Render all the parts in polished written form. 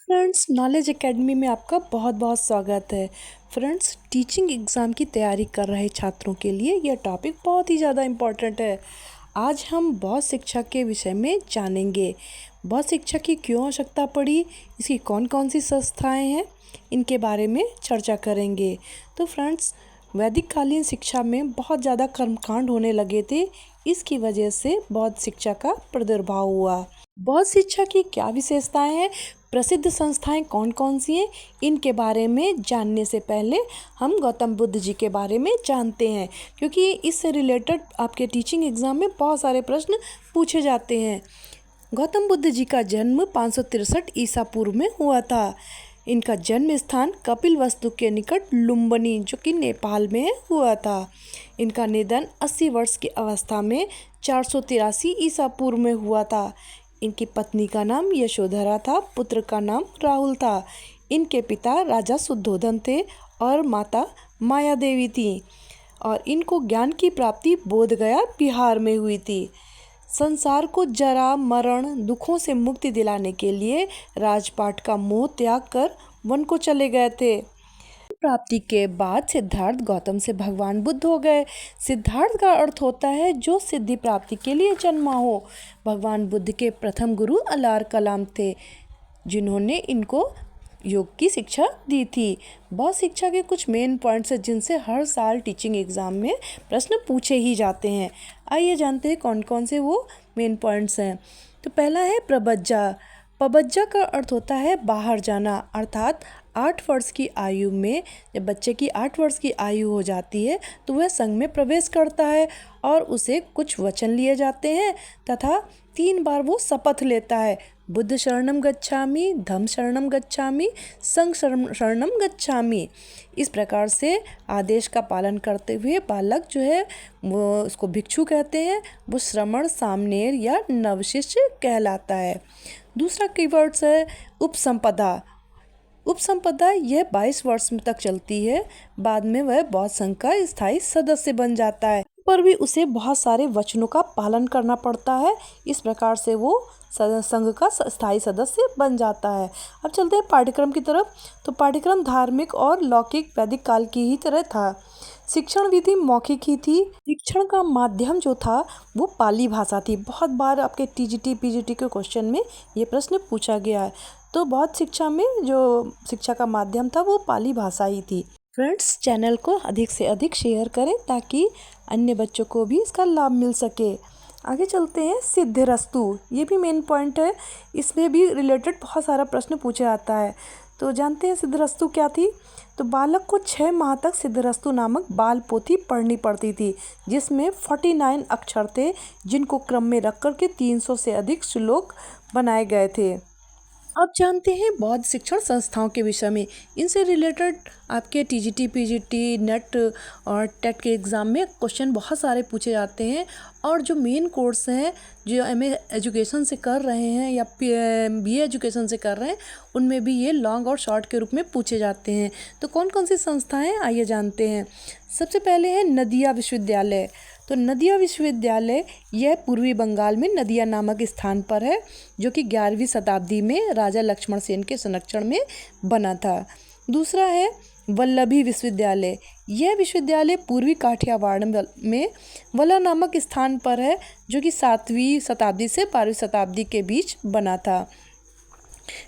Friends, knowledge academy में आपका बहुत बहुत स्वागत है। फ्रेंड्स, टीचिंग एग्ज़ाम की तैयारी कर रहे छात्रों के लिए यह टॉपिक बहुत ही ज़्यादा इम्पॉर्टेंट है। आज हम बौद्ध शिक्षा के विषय में जानेंगे। बौद्ध शिक्षा की क्यों आवश्यकता पड़ी, इसकी कौन कौन सी संस्थाएं हैं, इनके बारे में चर्चा करेंगे। तो फ्रेंड्स, वैदिक कालीन शिक्षा में बहुत ज़्यादा कर्मकांड होने लगे थे। इसकी वजह से बौद्ध शिक्षा का प्रादुर्भाव हुआ। बौद्ध शिक्षा की क्या विशेषताएं हैं, प्रसिद्ध संस्थाएं कौन कौन सी हैं, इनके बारे में जानने से पहले हम गौतम बुद्ध जी के बारे में जानते हैं, क्योंकि इससे रिलेटेड आपके टीचिंग एग्ज़ाम में बहुत सारे प्रश्न पूछे जाते हैं। गौतम बुद्ध जी का जन्म 563 ईसा पूर्व में हुआ था। इनका जन्म स्थान कपिलवस्तु के निकट लुम्बिनी, जो कि नेपाल में हुआ था। इनका निधन 80 वर्ष की अवस्था में 483 ईसा पूर्व में हुआ था। इनकी पत्नी का नाम यशोधरा था, पुत्र का नाम राहुल था। इनके पिता राजा शुद्धोधन थे और माता माया देवी थी, और इनको ज्ञान की प्राप्ति बोधगया बिहार में हुई थी। संसार को जरा मरण दुखों से मुक्ति दिलाने के लिए राजपाट का मोह त्याग कर वन को चले गए थे। प्राप्ति के बाद सिद्धार्थ गौतम से भगवान बुद्ध हो गए। सिद्धार्थ का अर्थ होता है जो सिद्धि प्राप्ति के लिए जन्मा हो। भगवान बुद्ध के प्रथम गुरु अलार कलाम थे, जिन्होंने इनको योग की शिक्षा दी थी। बौद्ध शिक्षा के कुछ मेन पॉइंट्स हैं जिनसे हर साल टीचिंग एग्ज़ाम में प्रश्न पूछे ही जाते हैं। आइए जानते हैं कौन कौन से वो मेन पॉइंट्स हैं। तो पहला है प्रबज्जा। प्रबज्जा का अर्थ होता है बाहर जाना, अर्थात 8 वर्ष की आयु में जब बच्चे की 8 वर्ष की आयु हो जाती है तो वह संघ में प्रवेश करता है और उसे कुछ वचन लिए जाते हैं तथा 3 बार वो शपथ लेता है, बुद्ध शरणम गच्छामि, धम्म शरणम गच्छामि, संघ शरणम गच्छामि। इस प्रकार से आदेश का पालन करते हुए बालक जो है वो, उसको भिक्षु कहते हैं, वो श्रमण, सामनेर या नवशिष्य कहलाता है। दूसरा कीवर्ड्स है उपसंपदा। उपसंपदा यह 22 वर्ष तक चलती है। बाद में वह बौद्ध संघ का स्थायी सदस्य बन जाता है, पर भी उसे बहुत सारे वचनों का पालन करना पड़ता है। इस प्रकार से वो संघ का स्थायी सदस्य बन जाता है। अब चलते हैं पाठ्यक्रम की तरफ। तो पाठ्यक्रम धार्मिक और लौकिक वैदिक काल की ही तरह था। शिक्षण विधि मौखिक ही थी। शिक्षण का माध्यम जो था वो पाली भाषा थी। बहुत बार आपके टीजीटी पीजीटी के क्वेश्चन में ये प्रश्न पूछा गया है। तो बौद्ध शिक्षा में जो शिक्षा का माध्यम था वो पाली भाषा ही थी। फ्रेंड्स, चैनल को अधिक से अधिक शेयर करें ताकि अन्य बच्चों को भी इसका लाभ मिल सके। आगे चलते हैं सिद्धिरस्तु। ये भी मेन पॉइंट है, इसमें भी रिलेटेड बहुत सारा प्रश्न पूछा जाता है। तो जानते हैं सिद्धिरस्तु क्या थी। तो बालक को 6 माह तक सिद्धिरस्तु नामक बाल पोथी पढ़नी पड़ती थी, जिसमें 49 अक्षर थे, जिनको क्रम में रख कर के 300 से अधिक श्लोक बनाए गए थे। अब जानते हैं बौद्ध शिक्षण संस्थाओं के विषय में। इनसे रिलेटेड आपके टीजीटी पीजीटी नेट और टेट के एग्ज़ाम में क्वेश्चन बहुत सारे पूछे जाते हैं, और जो मेन कोर्स हैं जो एमए एजुकेशन से कर रहे हैं या बीए एजुकेशन से कर रहे हैं, उनमें भी ये लॉन्ग और शॉर्ट के रूप में पूछे जाते हैं। तो कौन कौन सी संस्थाएं, आइए जानते हैं। सबसे पहले है नदिया विश्वविद्यालय। तो नदिया विश्वविद्यालय यह पूर्वी बंगाल में नदिया नामक स्थान पर है, जो कि 11वीं शताब्दी में राजा लक्ष्मण सेन के संरक्षण में बना था। दूसरा है वल्लभी विश्वविद्यालय। यह विश्वविद्यालय पूर्वी काठियावाड़ में वल्ला नामक स्थान पर है, जो कि 7वीं शताब्दी से 12वीं शताब्दी के बीच बना था।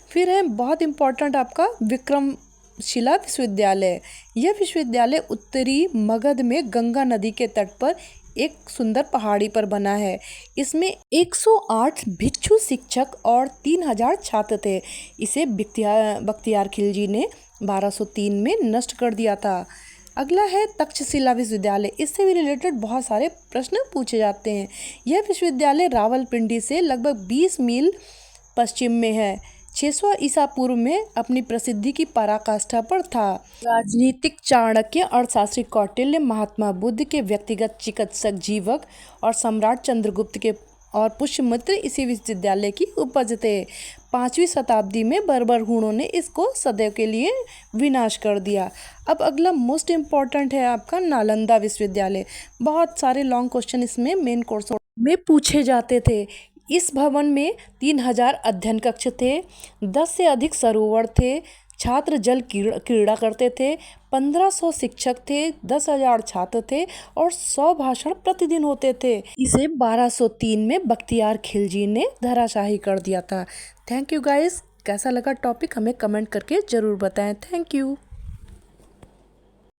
फिर है बहुत इम्पोर्टेंट आपका विक्रमशिला विश्वविद्यालय। यह विश्वविद्यालय उत्तरी मगध में गंगा नदी के तट पर एक सुंदर पहाड़ी पर बना है। इसमें 108 भिक्षु शिक्षक और 3000 छात्र थे। इसे बख्तियार खिलजी ने 1203 में नष्ट कर दिया था। अगला है तक्षशिला विश्वविद्यालय। इससे भी रिलेटेड बहुत सारे प्रश्न पूछे जाते हैं। यह विश्वविद्यालय रावलपिंडी से लगभग 20 मील पश्चिम में है। 600 ईसा पूर्व में अपनी प्रसिद्धि की पराकाष्ठा पर था। राजनीतिक चाणक्य, अर्थशास्त्री कौटिल्य, महात्मा बुद्ध के व्यक्तिगत चिकित्सक जीवक और सम्राट चंद्रगुप्त के और पुष्यमित्र इसी विश्वविद्यालय की उपज थे। 5वीं शताब्दी में बर्बर हूणों ने इसको सदैव के लिए विनाश कर दिया। अब अगला मोस्ट इम्पॉर्टेंट है आपका नालंदा विश्वविद्यालय। बहुत सारे लॉन्ग क्वेश्चन इसमें मेन कोर्स में पूछे जाते थे। इस भवन में 3000 अध्ययन कक्ष थे, 10 से अधिक सरोवर थे, छात्र जल क्रीड़ा करते थे, 1500 शिक्षक थे, 10,000 छात्र थे और 100 भाषण प्रतिदिन होते थे। इसे 1203 में बख्तियार खिलजी ने धराशाही कर दिया था। Thank you guys. कैसा लगा टॉपिक हमें कमेंट करके ज़रूर बताएं। Thank you.